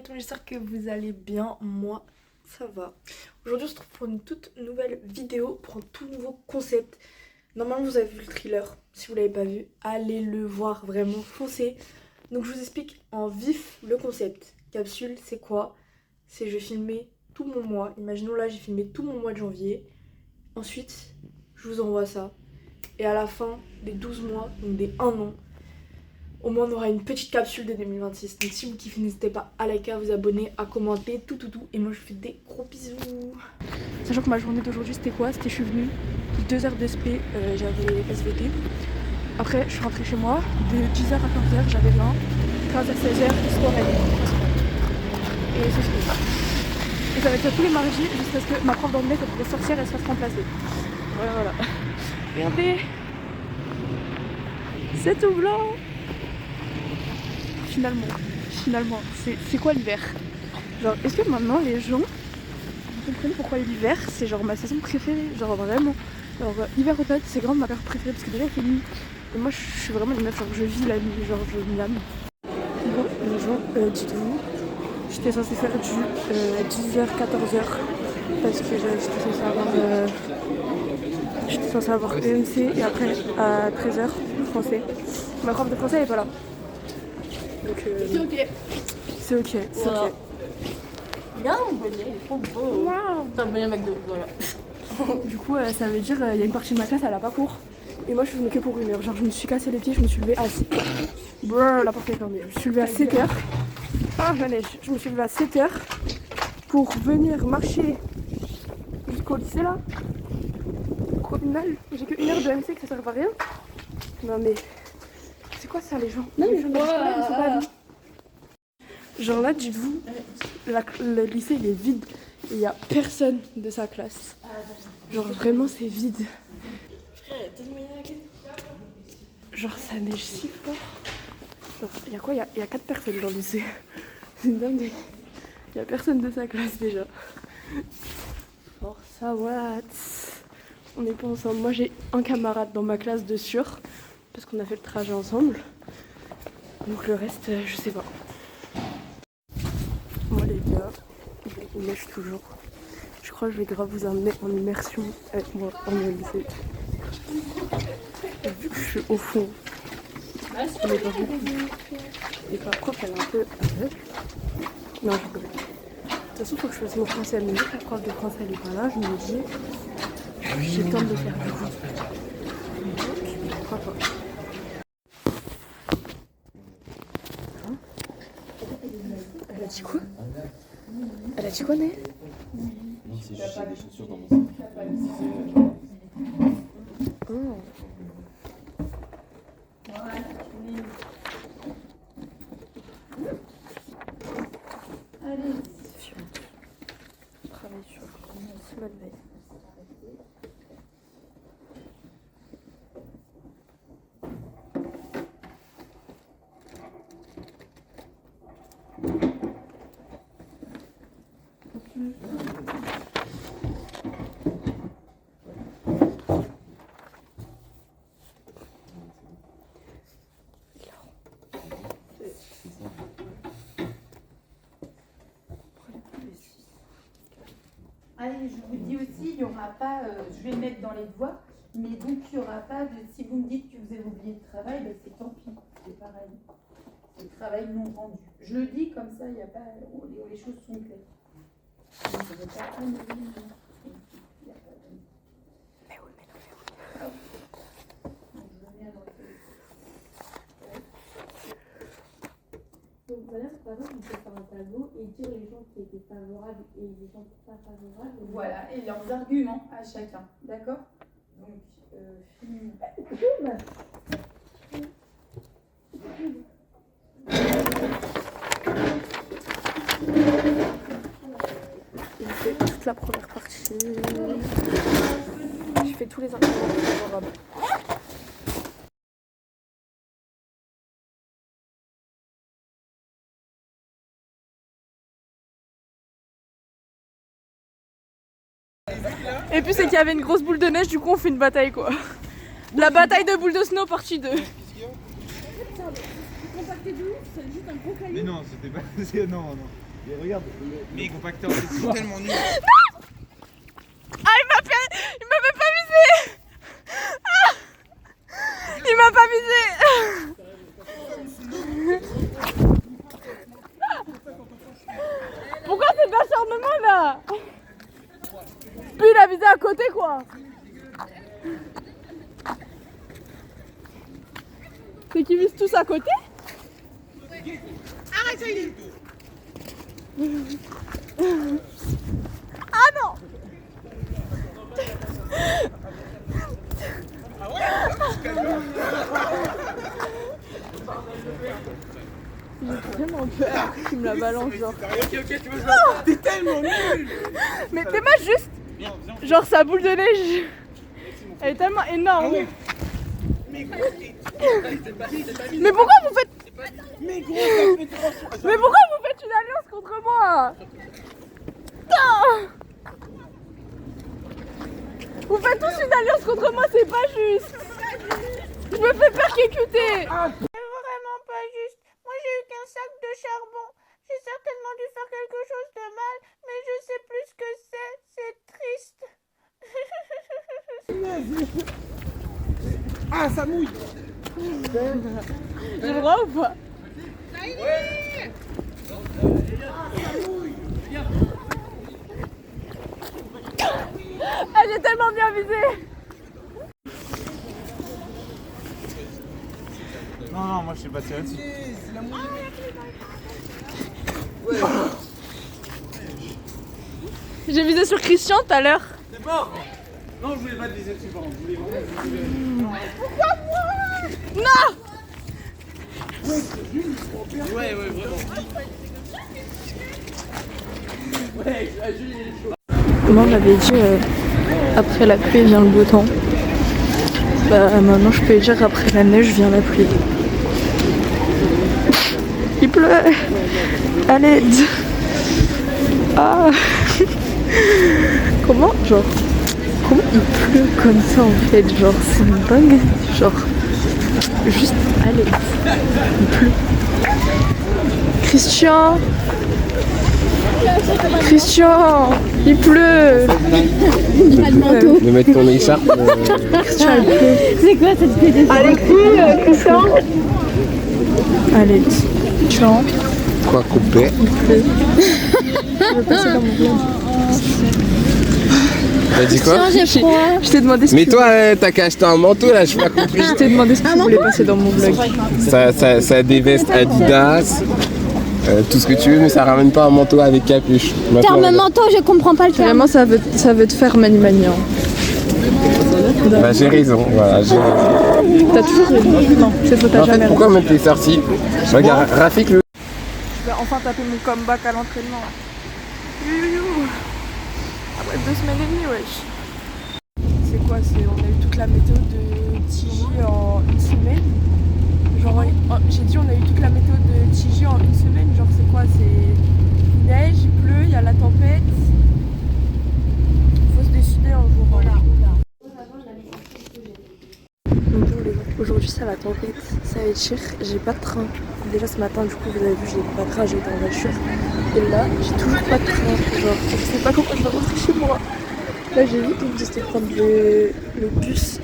tout le monde, j'espère que vous allez bien, moi ça va. Aujourd'hui on se retrouve pour une toute nouvelle vidéo, pour un tout nouveau concept. Normalement vous avez vu le thriller, si vous l'avez pas vu, allez le voir, vraiment foncez. Donc je vous explique en vif le concept. Capsule c'est quoi? C'est je vais filmer tout mon mois, imaginons là j'ai filmé tout mon mois de janvier. Ensuite je vous envoie ça. Et à la fin des 12 mois, donc des 1 an, au moins on aura une petite capsule de 2026. Donc si vous kiffez, n'hésitez pas à liker, à vous abonner, à commenter, tout. Et moi je vous fais des gros bisous. Sachant que ma journée d'aujourd'hui c'était quoi? C'était je suis venue 2 heures de SP, j'avais SVT. Après je suis rentrée chez moi, de 10h à 15h j'avais rien. 15h à 16h, histoire et c'est fini. Et ça va être ça tous les mardis jusqu'à ce que ma prof d'anglais quand elle sortir elle se fasse remplacer. Voilà. Regardez, c'est tout blanc. Finalement, c'est quoi l'hiver? Genre, est-ce que maintenant les gens vous comprenez pourquoi l'hiver c'est genre ma saison préférée? Genre vraiment, genre hiver automne c'est grave ma période préférée parce que déjà il fait nuit. Et moi je suis vraiment une meuf, genre je vis la nuit, genre je vis la nuit. Bon les gens, dites-vous, j'étais censée faire du 10h-14h parce que j'étais censée avoir EMC et après à 13h français. Ma prof de français elle est pas là. Donc c'est ok. Voilà. Bien mon bonnet, il est trop beau. Waouh. C'est un bonnet McDo, voilà. Du coup ça veut dire il y a une partie de ma classe elle a pas cours. Et moi je suis venue que pour 1 heure. Genre je me suis cassé les pieds, je me suis levée à 6h. Brrr, la porte est fermée. Je me suis levée à 7h. Ah la neige. Je me suis levée à 7h pour venir marcher jusqu'au lycée là. Trop mal. J'ai que 1 heure de MC que ça sert à rien. Non mais c'est quoi ça les gens? Non mais les gens ne sont pas venus. Genre là, dites-vous, le lycée il est vide et il n'y a personne de sa classe. Genre vraiment c'est vide. Genre ça neige si fort. Genre il y a quoi? Il y a 4 personnes dans le lycée. C'est une dingue. Il n'y a personne de sa classe déjà. For ça what? On n'est pas ensemble. Moi j'ai un camarade dans ma classe de sûr. Parce qu'on a fait le trajet ensemble. Donc le reste, je sais pas. Moi les gars, il neige toujours. Je crois que je vais grave vous amener en immersion avec moi en lycée. Et vu que je suis au fond, on est pas beaucoup. Et ma prof elle est un peu aveugle. Non je rigole. De toute façon il faut que je fasse mon français. Mais vu que la prof de français elle est pas là, je me dis j'ai le temps de le faire du coup. Donc pourquoi pas. Elle a dit quoi? Elle a dit quoi, Né? Non, c'est juste des chaussures dans mon sac. Oh. Travaille sur small veille. Allez, je vous dis aussi, il n'y aura pas, je vais le mettre dans les doigts, mais donc il n'y aura pas de, si vous me dites que vous avez oublié de travail, ben c'est tant pis, c'est pareil. C'est travail non rendu. Je le dis comme ça, il n'y a pas, les choses sont claires. Je ne vais pas annuler, non. Il y a pas de... Mais oui. Donc, je le mets à l'entrée. Donc voilà, par exemple, on peut faire un tableau et dire les gens qui étaient favorables et les gens pas favorables. Voilà, et leurs arguments à chacun, d'accord? Donc, film. Il fait toute la première partie. Je fais tous les arguments favorables. Et puis c'est qu'il y avait une grosse boule de neige, du coup on fait une bataille quoi. La bataille de boules de snow partie 2. Mais non, c'était pas. Non. Mais gros pacteur, c'est tellement nul. Ah, il m'avait pas visé. Ah, il m'a pas visé. Pourquoi c'est de l'acharnement là? Puis il a visé à côté quoi. C'est qu'ils visent tous à côté? Arrête ça, il est... Ah non. J'ai vraiment peur qu'il me la balance genre. Ok, tu veux jouer. T'es tellement nul. Mais t'es pas juste. Genre sa boule de neige. Elle est tellement énorme. Mais pourquoi vous faites. Mais gros, Mais pourquoi vous faites une alliance contre moi? Putain. Vous faites tous une alliance contre moi, c'est pas juste. Je me fais persécuter. C'est vraiment pas juste. Moi j'ai eu qu'un sac de charbon. J'ai certainement dû faire quelque chose de mal, mais je sais plus ce que c'est. C'est triste. Ah, ça mouille. J'ai le droit ou pas? Ah, j'ai tellement bien visé. Non, moi je suis passé là-dessus. J'ai visé sur Christian tout à l'heure. C'est mort. Non, je voulais pas te viser dessus, pardon. Je voulais vraiment. Pourquoi moi? Non. Ouais, vraiment. Ouais, Julie, il est chaud. Moi on m'avait dit après la pluie vient le beau temps. Bah maintenant je peux dire après la neige vient la pluie. Il pleut. À l'aide. Ah. Comment il pleut comme ça en fait, genre c'est une dingue. Genre juste à l'aide. Il pleut. Christian, il pleut. De mettre ton écharpe. Christian, il pleut. C'est quoi cette pédé? Alexis, Christian. Allez, Christian. Quoi couper? Je veux passer dans mon vlog. T'as dit quoi? J'ai froid. Je t'ai demandé si Mais toi, t'as qu'à acheter un manteau là, je suis pas compris. je t'ai demandé si tu voulais passer dans mon vlog. Ça a des vestes Adidas, tout ce que tu veux, mais ça ramène pas un manteau avec capuche. Terme manteau, je comprends pas le terme. Vraiment, ça veut te faire mani-mani. Hein. Bah j'ai raison, voilà, j'ai raison. T'as toujours raison. Non, c'est faux, t'as En fait, jamais pourquoi même t'es sorti? Regarde, Rafik le... Je vais enfin taper mon comeback à l'entraînement. Youhou. Après 2 semaines et demie, wesh. C'est quoi? On a eu toute la météo de Tiji en une semaine. Genre, j'ai dit on a eu toute la météo de Tiji en une semaine. Genre, c'est quoi? C'est neige, il pleut, il y a la tempête. Faut se décider un jour. Voilà. Bonjour les gars, aujourd'hui ça va tempête, ça va être cher, j'ai pas de train. Déjà ce matin du coup vous avez vu j'ai pas de train, j'ai été en voiture. Et là j'ai toujours pas de train, genre je sais pas comment je vais rentrer chez moi. Là j'ai vu que j'étais prendre le bus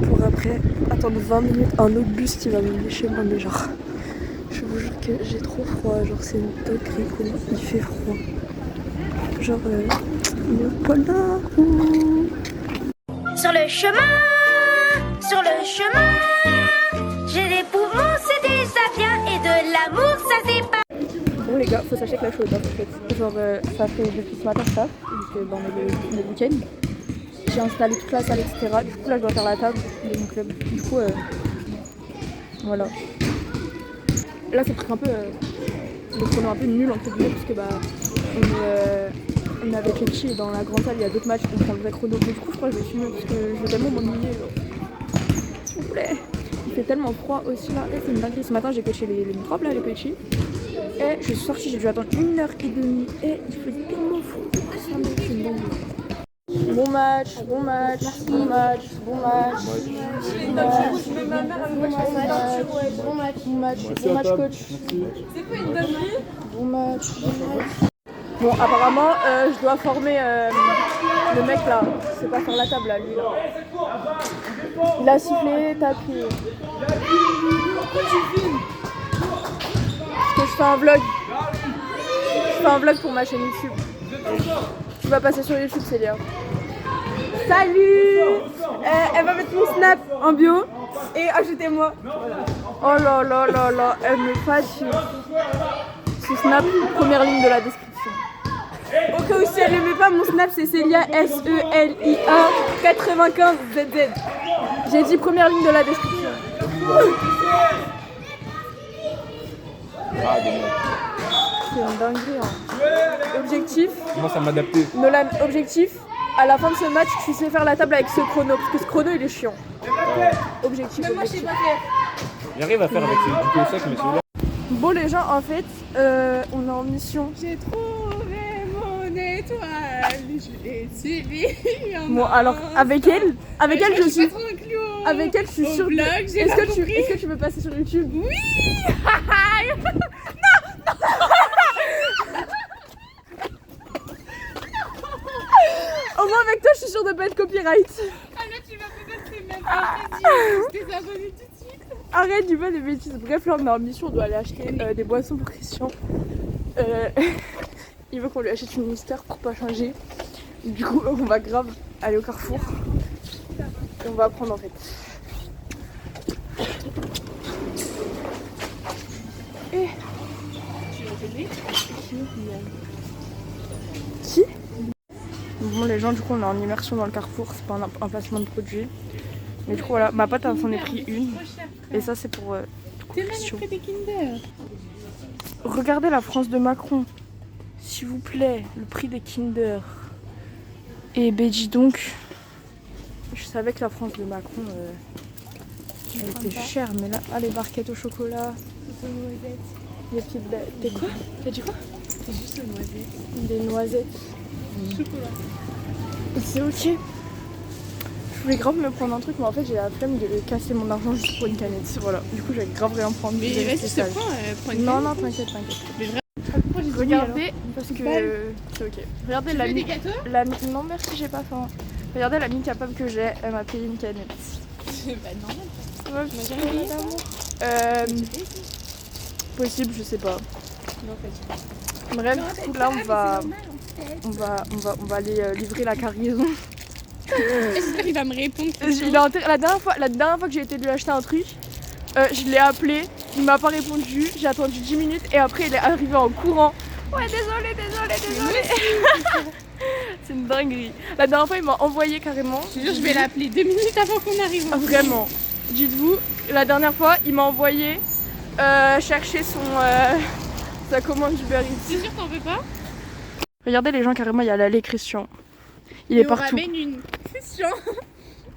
pour après attendre 20 minutes un autre bus qui va m'emmener chez moi, mais genre je vous jure que j'ai trop froid, genre c'est une dinguerie comment il fait froid. Genre il est pas là. Sur le chemin, j'ai des poumons, c'est des avions et de l'amour, ça c'est pas. Bon les gars, faut sachez que là je suis au taf en fait. Genre ça fait depuis ce matin je taffe, donc on est le week-end. J'ai installé toute la salle, etc. Du coup là je dois faire la table de mon club. Du coup voilà. Là c'est presque un peu le chrono un peu nul entre guillemets parce que bah on est avec les petits et dans la grande salle il y a d'autres matchs donc c'est un vrai chrono. Mais du coup je crois que je vais filmer parce que je veux tellement m'ennuyer. S'il vous plaît. Il fait tellement froid aussi là. Et c'est une dinguerie. Ce matin j'ai coaché les microbes là, les petits. Et je suis sortie, j'ai dû attendre 1h30 et il faisait tellement froid. C'est une dinguerie. Bon match, bon match, bon match, bon match. Bon match coach. C'est pas une dinguerie. Bon match. Bon apparemment je dois former le mec là. C'est pas faire la table là lui là. Il a sifflé, t'as appuyé. Parce que je fais un vlog. Je fais un vlog pour ma chaîne YouTube. Tu vas passer sur YouTube, Célia. Salut. Elle va mettre mon snap en bio et ajoutez-moi. Oh là là là là, elle me fatigue. Ce snap, première ligne de la description. Au cas où si elle ne met pas mon snap, c'est Célia SELIA 95ZZ. J'ai dit première ligne de la description. C'est une dinguerie. Hein. Objectif. Comment ça m'adapter? Nolan, objectif. À la fin de ce match, tu sais faire la table avec ce chrono, parce que ce chrono il est chiant. Objectif. Mais moi je sais pas faire. J'arrive à faire avec ce bouquet sec, mais celui-là. Bon les gens, en fait, on est en mission. J'ai trouvé mon étoile, je l'ai suivie. Bon alors, avec elle je suis. Avec elle je suis sûre. Est-ce que tu veux passer sur YouTube? Oui. Au moins avec toi je suis sûre de pas être copyright. Ah là tu vas peut-être même pas tes abonnés tout de suite. Arrête du des bêtises. Bref là on est en mission, on doit aller acheter des boissons pour Christian. Il veut qu'on lui achète une Mister pour pas changer. Du coup on va grave aller au Carrefour. Et on va prendre en fait. Et... Qui? Bon les gens du coup on est en immersion dans le Carrefour, c'est pas un placement de produit. Mais du coup voilà, ma pote elle s'en est pris une. Et ça c'est pour Christian. Regardez la France de Macron. S'il vous plaît, le prix des Kinder. Et ben dis donc, je savais que la France de Macron elle était chère, mais là, les barquettes au chocolat. Les petites bêtes. T'es quoi? T'as dit quoi? C'est juste une noisette. Des noisettes. Chocolat. C'est ok. Je voulais grave me prendre un truc, mais en fait j'ai la flemme de casser mon argent juste pour une canette. Voilà, du coup j'allais grave rien prendre. Mais vas-y, je te prends une Non, canette. non, t'inquiète. Mais Regardez, parce que c'est ok. Regardez tu la veux des gâteaux? Non merci, j'ai pas faim. Regardez la mine capable que j'ai, elle m'a payé une canette. Bah normal. Ouais, Tu m'as jamais payé ça? Possible, je sais pas. Non, pas Bref, du coup là on va aller livrer la cargaison. J'espère qu'il va me répondre. La dernière fois que j'ai été lui acheter un truc, je l'ai appelé, il m'a pas répondu, j'ai attendu 10 minutes et après il est arrivé en courant. Ouais désolé. C'est une dinguerie. La dernière fois il m'a envoyé carrément. Je te jure, je vais l'appeler 2 minutes avant qu'on arrive. Ah, vraiment. Dites-vous, la dernière fois il m'a envoyé chercher sa commande du Uber Eats. C'est sûr t'en veux pas? Regardez les gens carrément, il y a l'allée Christian. Il est partout. On ramène une Christian.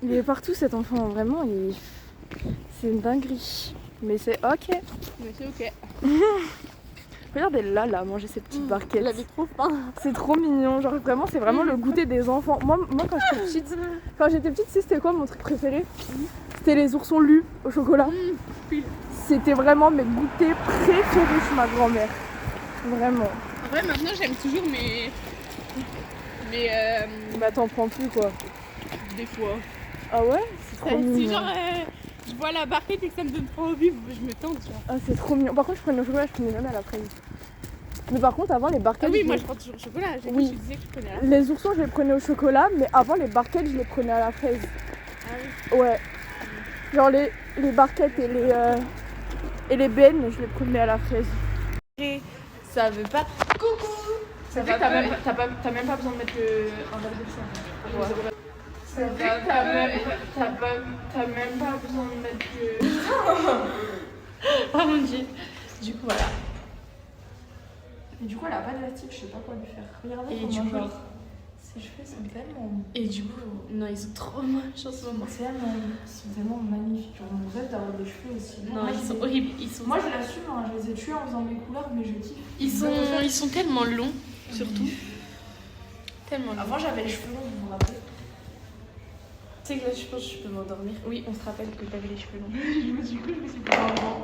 Il est partout cet enfant, vraiment, c'est une dinguerie. Mais c'est ok. Mais c'est ok. Regardez là, manger ces petites barquettes. Elle avait trop faim. C'est trop mignon, genre vraiment, c'est vraiment le goûter des enfants. Moi quand j'étais petite, c'était quoi mon truc préféré? C'était les oursons lus au chocolat. C'était vraiment mes goûters préférés chez ma grand-mère. Vraiment. En vrai, maintenant j'aime toujours mes Bah t'en prends plus quoi. des fois. Ah ouais? C'est trop Si mignon. genre je vois la barquette et que ça me donne pas envie, je me tente genre. Ah c'est trop mignon. Par contre je prenais au chocolat, je prenais jamais à la fraise. Mais par contre avant les barquettes... Ah oui, moi je prends toujours au chocolat. J'ai Oui. je disais que je prenais la. Les oursons je les prenais au chocolat, mais avant les barquettes je les prenais à la fraise. Ah oui. Ouais. Genre les barquettes et les bennes je les prenais à la fraise. Ça veut pas. Coucou. Ça fait que t'as même pas besoin de mettre un verre de sang. Ouais. Ça fait que t'as même pas besoin de mettre le... Oh mon dieu. Du coup voilà. Et du coup elle a pas d'élastique, je sais pas quoi lui faire. Regardez Et comment du coup, genre ses cheveux sont tellement... Et du coup, non, ils sont trop moches en ce moment. Ils sont tellement magnifiques. Genre mon rêve d'avoir des cheveux aussi. Non, ils sont horribles. Ils sont... Moi je l'assume, hein, je les ai tués en faisant mes couleurs, mais je kiffe. Ils sont tellement longs, surtout. Tellement longs. Avant j'avais les cheveux longs, vous vous rappelez? Tu sais que là, je pense que je peux m'endormir. Oui, on se rappelle que t'avais les cheveux longs. Je me suis cru, je me suis dit, non,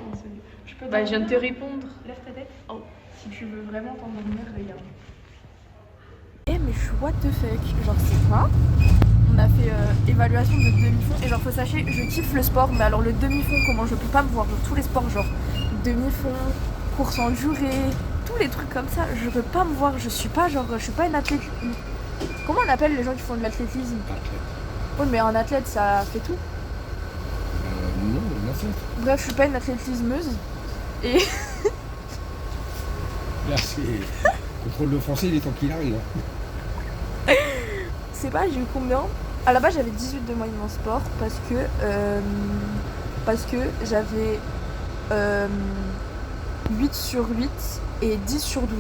je peux Bah, je viens de te répondre. Lève ta tête. Oh. Si tu veux vraiment t'endormir, regarde. Eh mais what the fuck, genre c'est quoi? On a fait évaluation de demi-fond et genre faut sachez, je kiffe le sport, mais alors le demi-fond, comment je peux pas me voir dans tous les sports, genre demi-fond, course en durée, tous les trucs comme ça, je peux pas me voir, je suis pas une athlète. Comment on appelle les gens qui font de l'athlétisme? Oui mais un athlète ça fait tout. Non, une athlète. Bref, je suis pas une athlétismeuse et... Là, c'est. Contrôle le français, il est temps qu'il arrive. C'est pas, j'ai eu combien? À la base j'avais 18 de moyenne en sport parce que j'avais 8 sur 8 et 10 sur 12.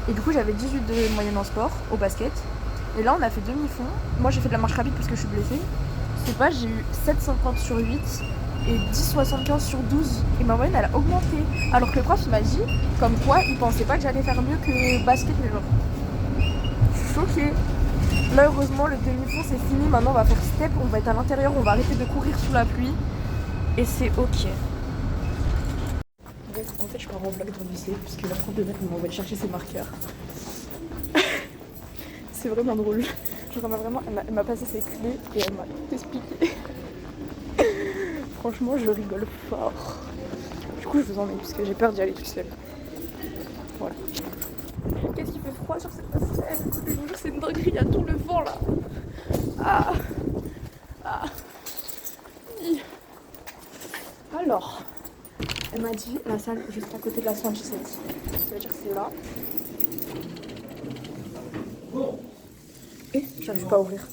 Et du coup j'avais 18 de moyenne en sport au basket. Et là on a fait demi-fond. Moi j'ai fait de la marche rapide parce que je suis blessée. C'est pas, j'ai eu 7,50 sur 8 et 10,75 sur 12. Et ma moyenne elle a augmenté. Alors que le prof il m'a dit comme quoi il pensait pas que j'allais faire mieux que basket mais genre. Je suis choquée. Là heureusement le demi-fond c'est fini, maintenant on va faire step, on va être à l'intérieur, on va arrêter de courir sous la pluie et c'est ok. Bref, en fait je pars en vlog dans le lycée puisque la prof de maths m'a envoyé chercher ses marqueurs. C'est vraiment drôle. Genre elle m'a passé ses clés et elle m'a tout expliqué. Franchement je rigole fort. Du coup je vous emmène parce que j'ai peur d'y aller toute seule. Voilà. Qu'est-ce qu'il fait froid sur cette passerelle? Je vous jure c'est une dinguerie, il y a tout le vent là. Ah. Ah. Alors, elle m'a dit la salle juste à côté de la 117. Ça veut dire que c'est là. Et j'arrive pas à ouvrir.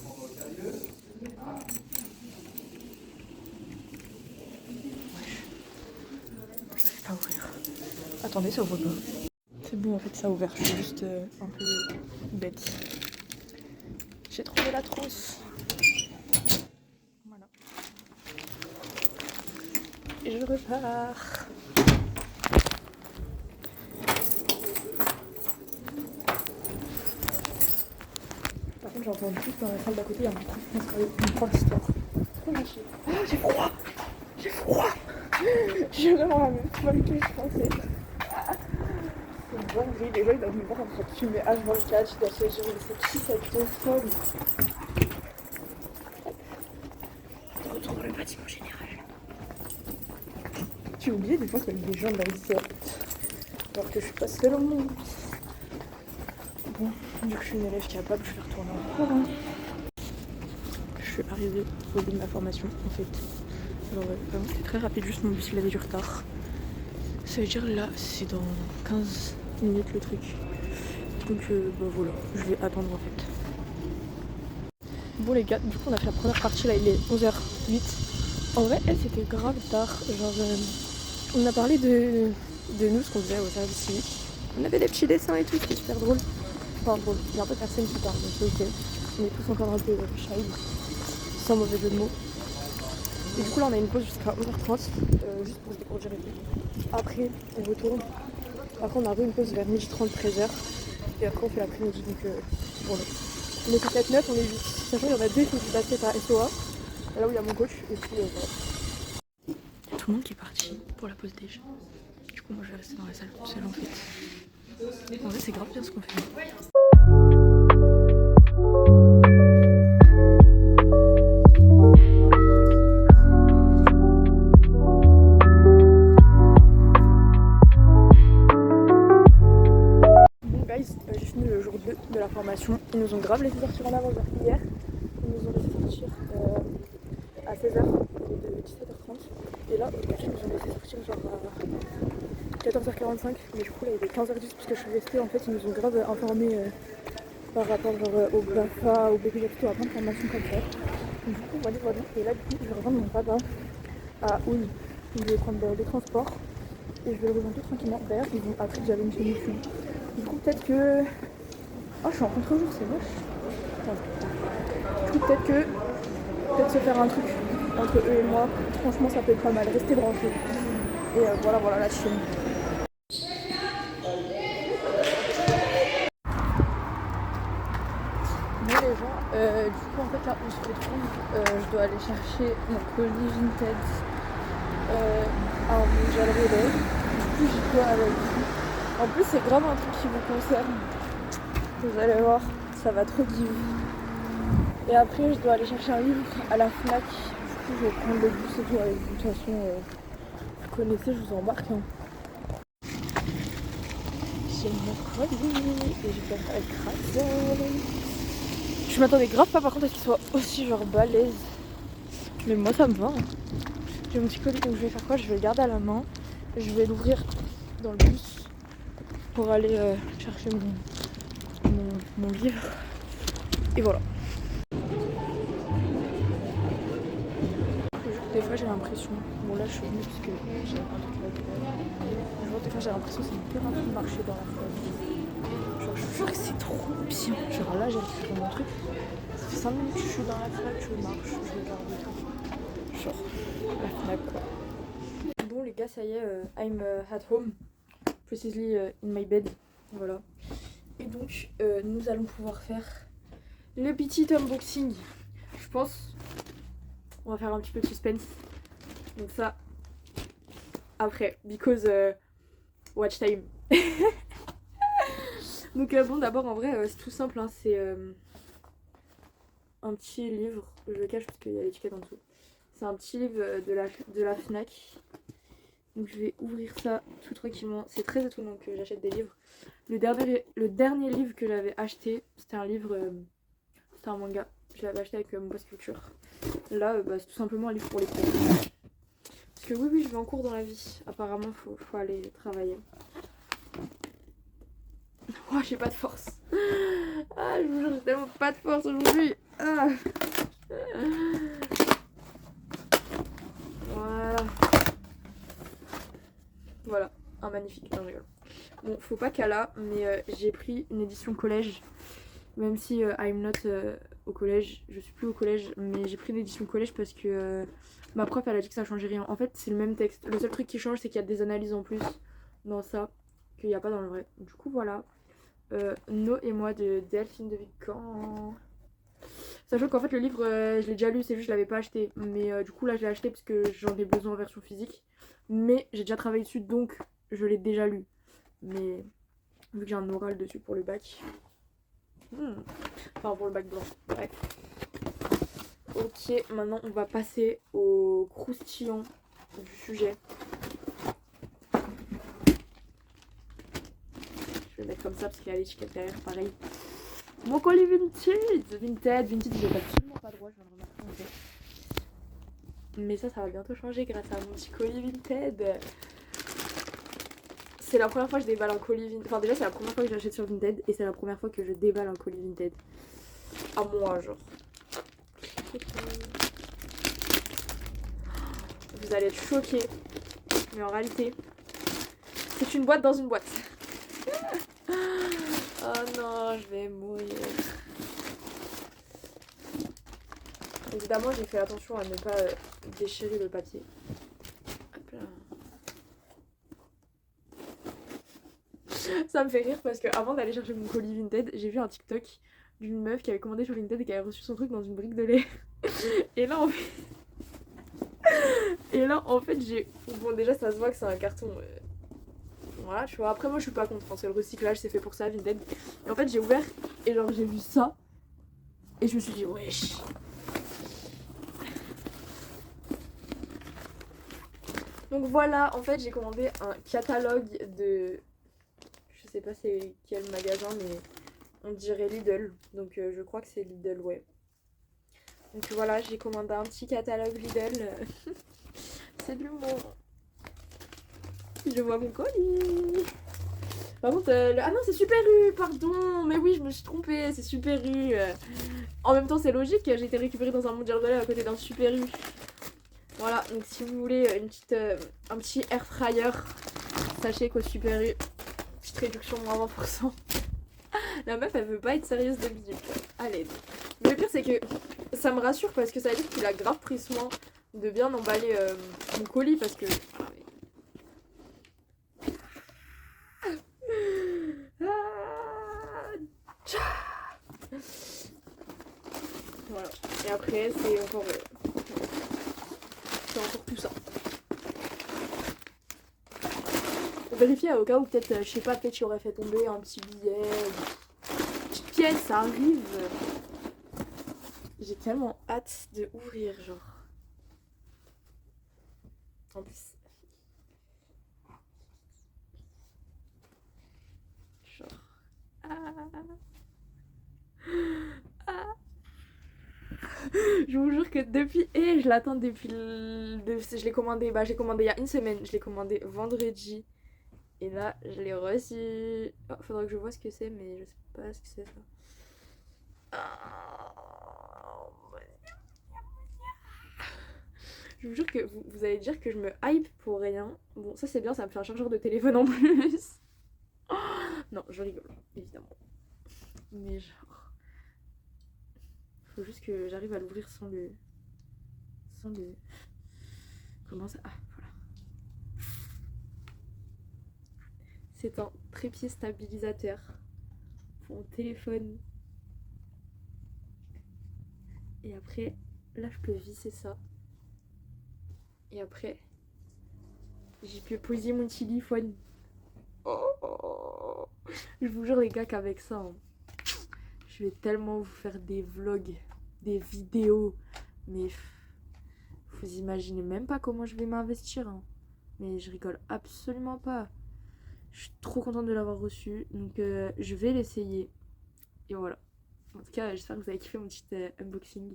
J'arrive pas à ouvrir. Attendez, ça ouvre pas. C'est bon en fait ça a ouvert, je suis juste un peu bête. J'ai trouvé la trousse. Voilà. Et je repars. Par contre j'ai entendu dans la salle d'à côté, il y a une prof d'histoire. Trop gentil. Oh j'ai froid. J'ai froid. J'ai vraiment la même folle que je pensais. C'est une dinguerie, les gens ils doivent me voir en train de fumer H24, je dois se dire c'est qui cette folle. De retour dans le bâtiment général. J'ai oublié des fois qu'il y a des gens dans les certes. Alors que je suis pas seule au monde. Bon, vu que je suis une élève capable, je vais retourner en cours. Je suis arrivée au bout de ma formation en fait. Alors vraiment c'était très rapide, juste mon bus il avait du retard. Ça veut dire là c'est dans 15 minutes le truc. Donc bah voilà, je vais attendre en fait. Bon les gars, du coup on a fait la première partie là, il est 11h08. En vrai elle c'était grave tard, genre on a parlé de nous, ce qu'on faisait au service civique. On avait des petits dessins et tout, c'était super drôle. Enfin drôle, il y a un peu personne qui parle donc c'est ok. On est tous encore un peu shy, sans mauvais jeu de mots. Et du coup là on a une pause jusqu'à 11h30, juste pour se décourdir et tout. Après on retourne. Après on a une pause vers 12h30, 13h. Et après on fait l'après-midi donc voilà. On est peut-être 9, on est 8. Sachant qu'il y en a deux qui font du basket à SOA. Là où il y a mon coach et puis voilà. Tout le monde qui est parti pour la pause déj. Du coup moi je vais rester dans la salle toute seule en fait. En vrai c'est grave bien ce qu'on fait. J'ai fini le jour 2 de la formation. Ils nous ont grave laissé sortir en avant hier. Ils nous ont laissé sortir à 16h, de 17h30. Et là, ils nous ont laissé sortir genre à 14h45. Mais du coup, là, il est 15h10 parce que je suis restée. En fait, ils nous ont grave informés par rapport genre, au BAFA, au BPJT, à plein de formations comme ça. Donc, du coup, voilà. Et là, du coup, je vais rejoindre mon papa à Oul. Je vais prendre des transports et je vais le rejoindre tout tranquillement. D'ailleurs, ils ont appris que j'avais une solution. Du coup peut-être que... Oh je suis en contre-jour, c'est moche. Du coup peut-être se faire un truc entre eux et moi. Franchement ça peut être pas mal, rester branchés. Et voilà la chaîne. Bon les gens, du coup en fait là on se retrouve, je dois aller chercher mon colis Vinted à mon galerie relais. Du coup j'y dois avec vous. En plus c'est grave un truc qui vous concerne. Vous allez voir, ça va trop give. Et après je dois aller chercher un livre à la FNAC. Du coup je vais prendre le bus et tout avec vous. De toute façon vous connaissez, je vous embarque. Hein. J'ai mon colis et je vais faire écraser. Je m'attendais grave pas par contre à ce qu'il soit aussi genre balèze. Mais moi ça me va. Hein. J'ai mon petit colis donc je vais faire quoi? Je vais le garder à la main. Je vais l'ouvrir dans le bus pour aller chercher mon livre. Et voilà. Des fois j'ai l'impression, bon là je suis venue parce que j'ai un truc avec des fois j'ai l'impression que c'est hyper un peu de marcher dans la flaque. Genre je jure que c'est trop bien. Genre là j'ai écrit mon truc. Ça fait 5 minutes que je suis dans la flaque, je marche, je regarde et tout. Genre la FNAC quoi. Bon les gars ça y est, I'm at home. Precisely in my bed. Voilà. Et donc nous allons pouvoir faire le petit unboxing. Je pense on va faire un petit peu de suspense. Donc ça après because watch time. Donc bon d'abord en vrai c'est tout simple hein, c'est un petit livre, je le cache parce qu'il y a l'étiquette en dessous. C'est un petit livre de la FNAC. Donc je vais ouvrir ça tout tranquillement. C'est très étonnant que j'achète des livres. Le dernier livre que j'avais acheté, c'était un livre, c'était un manga. Je l'avais acheté avec mon boss culture. Là c'est tout simplement un livre pour les cours. Parce que oui je vais en cours dans la vie. Apparemment faut aller travailler. Oh j'ai pas de force. Ah je vous jure j'ai tellement pas de force aujourd'hui. Ah. Voilà, un magnifique, non, je rigole. Bon, faut pas qu'à là, mais j'ai pris une édition collège. Même si I'm not au collège, je suis plus au collège, mais j'ai pris une édition collège parce que ma prof elle a dit que ça changeait rien. En fait, c'est le même texte. Le seul truc qui change, c'est qu'il y a des analyses en plus dans ça, qu'il n'y a pas dans le vrai. Du coup, voilà. No et moi de Delphine de Vican. Sachant qu'en fait, le livre, je l'ai déjà lu, c'est juste que je l'avais pas acheté. Mais du coup, là, je l'ai acheté parce que j'en ai besoin en version physique. Mais j'ai déjà travaillé dessus, donc je l'ai déjà lu. Mais vu que j'ai un oral dessus pour le bac. Enfin, pour le bac blanc. Bref. Ok, maintenant on va passer au croustillant du sujet. Je vais le mettre comme ça parce qu'il y a l'étiquette derrière, pareil. Mon colis Vinted, je n'ai absolument pas droit, je viens de remarquer en fait. Mais ça va bientôt changer grâce à mon petit colis Vinted. C'est la première fois que je déballe un colis Vinted. Enfin déjà c'est la première fois que j'achète sur Vinted et c'est la première fois que je déballe un colis Vinted. À moi genre. Vous allez être choqués. Mais en réalité, c'est une boîte dans une boîte. Oh non, je vais mourir. Évidemment, j'ai fait attention à ne pas déchirer le papier. Hop là. Ça me fait rire parce que avant d'aller chercher mon colis Vinted, j'ai vu un TikTok d'une meuf qui avait commandé sur Vinted et qui avait reçu son truc dans une brique de lait. Et là en fait j'ai... Bon déjà ça se voit que c'est un carton. Voilà tu vois. Après moi je suis pas contre parce que le recyclage c'est fait pour ça Vinted. Et en fait j'ai ouvert et genre j'ai vu ça. Et je me suis dit wesh. Donc voilà en fait j'ai commandé un catalogue de... Je sais pas c'est quel magasin mais on dirait Lidl. Donc je crois que c'est Lidl ouais. Donc voilà, j'ai commandé un petit catalogue Lidl. C'est de l'humour. Je vois mon colis. Par contre, ah non, c'est Super U, pardon. Mais oui, je me suis trompée, c'est Super U. En même temps, c'est logique, j'ai été récupérée dans un mondial relais à côté d'un Super U. Voilà, donc si vous voulez un petit air fryer, sachez qu'au Super U, petite réduction moins 20%. La meuf, elle veut pas être sérieuse de bidule. Allez. Mais le pire, c'est que ça me rassure parce que ça veut dire qu'il a grave pris soin de bien emballer mon colis parce que... Voilà. après c'est encore tout ça. Vérifier au cas où peut-être, je sais pas, peut-être j'aurais fait tomber un petit billet, une petite pièce, ça arrive. J'ai tellement hâte de ouvrir, genre. En plus. Genre. Je vous jure que depuis. Et je l'attends depuis. Je l'ai commandé. Bah, j'ai commandé il y a une semaine. Je l'ai commandé vendredi. Et là, je l'ai reçu. Oh, faudra que je vois ce que c'est, mais je sais pas ce que c'est ça. Je vous jure que vous allez dire que je me hype pour rien. Bon, ça c'est bien, ça me fait un chargeur de téléphone en plus. Non, je rigole, évidemment. Mais genre... Faut juste que j'arrive à l'ouvrir sans le... Comment ça... Ah, voilà. C'est un trépied stabilisateur pour mon téléphone. Et après, là je peux visser ça. Et après, j'ai pu poser mon téléphone. Oh. Je vous jure les gars qu'avec ça, hein, je vais tellement vous faire des vlogs, des vidéos. Mais vous imaginez même pas comment je vais m'investir. Hein. Mais je rigole absolument pas. Je suis trop contente de l'avoir reçu. Donc je vais l'essayer. Et voilà. En tout cas, j'espère que vous avez kiffé mon petit unboxing.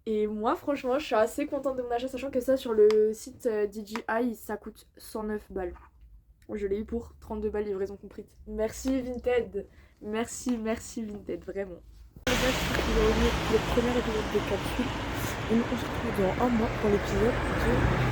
Et moi franchement je suis assez contente de mon achat, sachant que ça sur le site DJI ça coûte 109 balles. Je l'ai eu pour 32 balles livraison comprise. Merci Vinted. Merci Vinted, vraiment. Les gars, j'espère que vous avez aimé le premier épisode de capsule. Et nous on se retrouve dans un mois pour l'épisode de